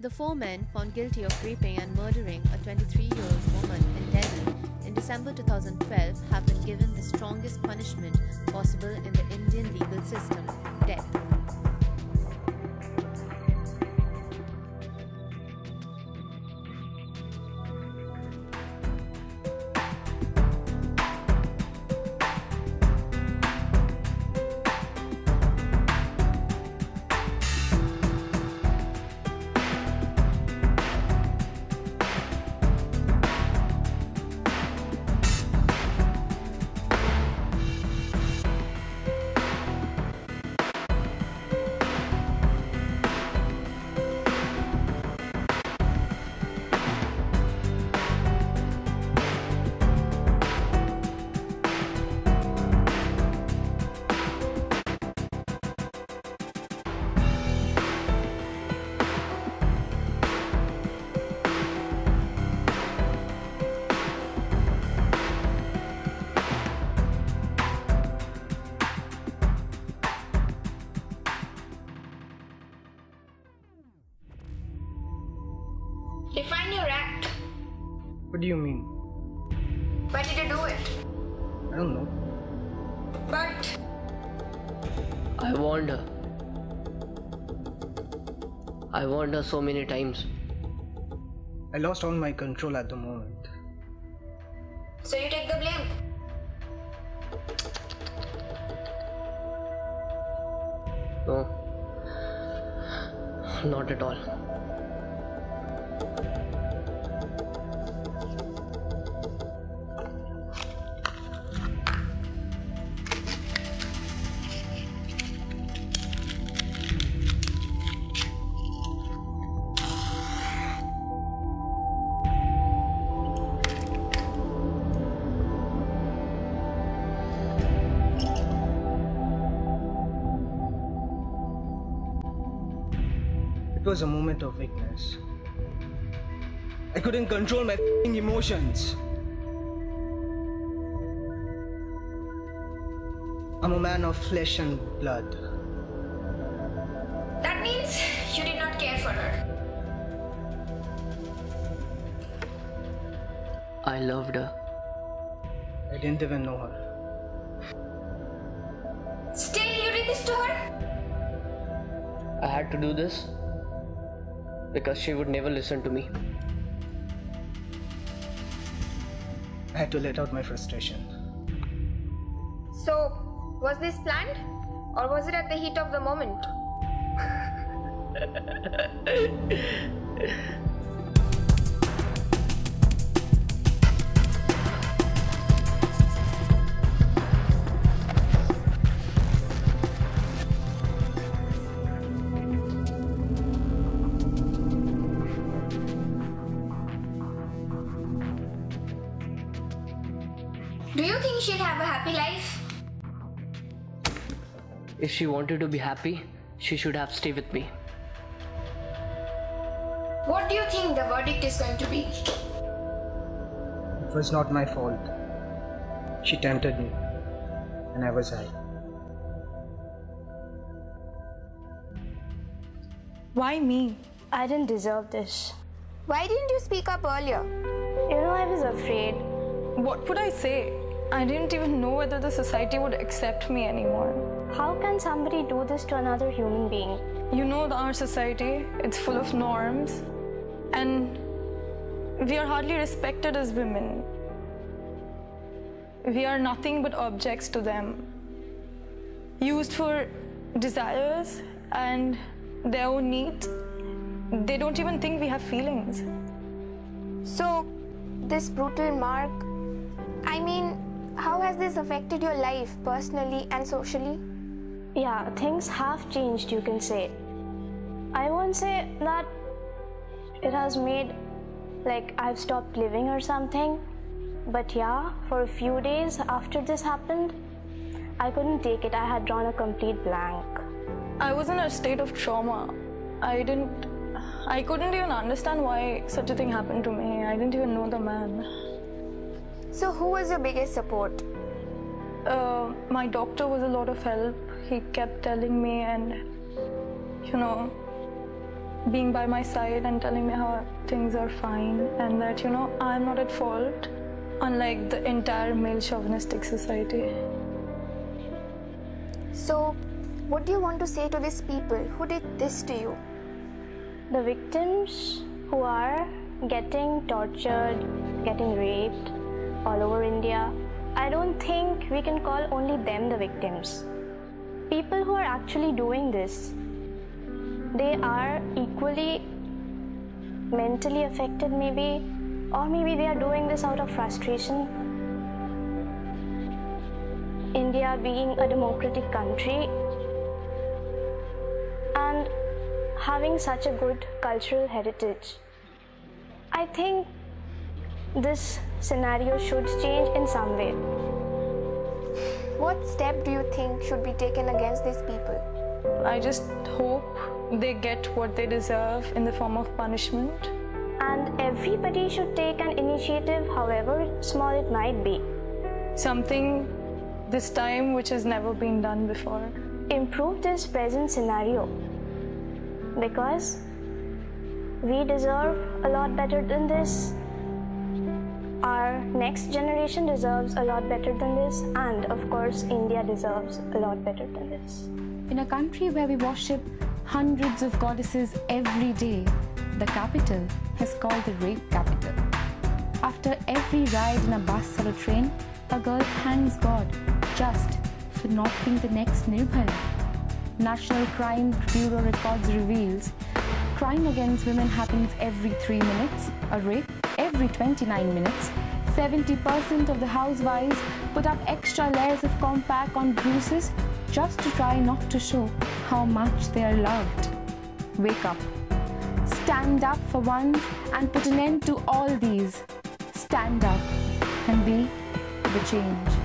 The four men found guilty of raping and murdering a 23-year-old woman in Delhi in December 2012 have been given the strongest punishment possible in the Indian legal system: death. Define your act. What do you mean? Why did you do it? I don't know. But I warned her. I warned her so many times. I lost all my control at the moment. so you take the blame. No. Not at all. It was a moment of weakness. I couldn't control my emotions. I'm a man of flesh and blood. That means you did not care for her. I loved her. I didn't even know her. Still, you did this to her? I had to do this because she would never listen to me. I had to let out my frustration. So, was this planned? Or was it at the heat of the moment? Do you think she'd have a happy life? If she wanted to be happy, she should have stayed with me. What do you think the verdict is going to be? It was not my fault. She tempted me, and I was high. Why me? I didn't deserve this. Why didn't you speak up earlier? You know, I was afraid. What would I say? I didn't even know whether the society would accept me anymore. How can somebody do this to another human being? You know, our society, it's full of norms, and we are hardly respected as women. We are nothing but objects to them, used for desires and their own needs. They don't even think we have feelings. So, this brutal mark, I mean, how has this affected your life personally and socially? Yeah, things have changed, you can say. I won't say that it has made, like, I've stopped living or something. But yeah, for a few days after this happened, I couldn't take it. I had drawn a complete blank. I was in a state of trauma. I couldn't even understand why such a thing happened to me. I didn't even know the man. So, who was your biggest support? My doctor was a lot of help. He kept telling me, and you know, being by my side and telling me how things are fine and that, you know, I'm not at fault, unlike the entire male chauvinistic society. So, what do you want to say to these people who did this to you? The victims who are getting tortured, getting raped all over India, I don't think we can call only them the victims. People who are actually doing this, they are equally mentally affected maybe, or maybe they are doing this out of frustration. India being a democratic country and having such a good cultural heritage, I think this scenario should change in some way. What step do you think should be taken against these people? I just hope they get what they deserve in the form of punishment. And everybody should take an initiative, however small it might be. Something this time which has never been done before. Improve this present scenario, because we deserve a lot better than this. Our next generation deserves a lot better than this, and of course India deserves a lot better than this. In a country where we worship hundreds of goddesses every day, the capital is called the rape capital. After every ride in a bus or a train, a girl thanks God just for not being the next Nirbhaya. National Crime Bureau records reveals crime against women happens every 3 minutes, a rape every 29 minutes. 70% of the housewives put up extra layers of compact on bruises just to try not to show how much they are loved. Wake up. Stand up for once and put an end to all these. Stand up and be the change.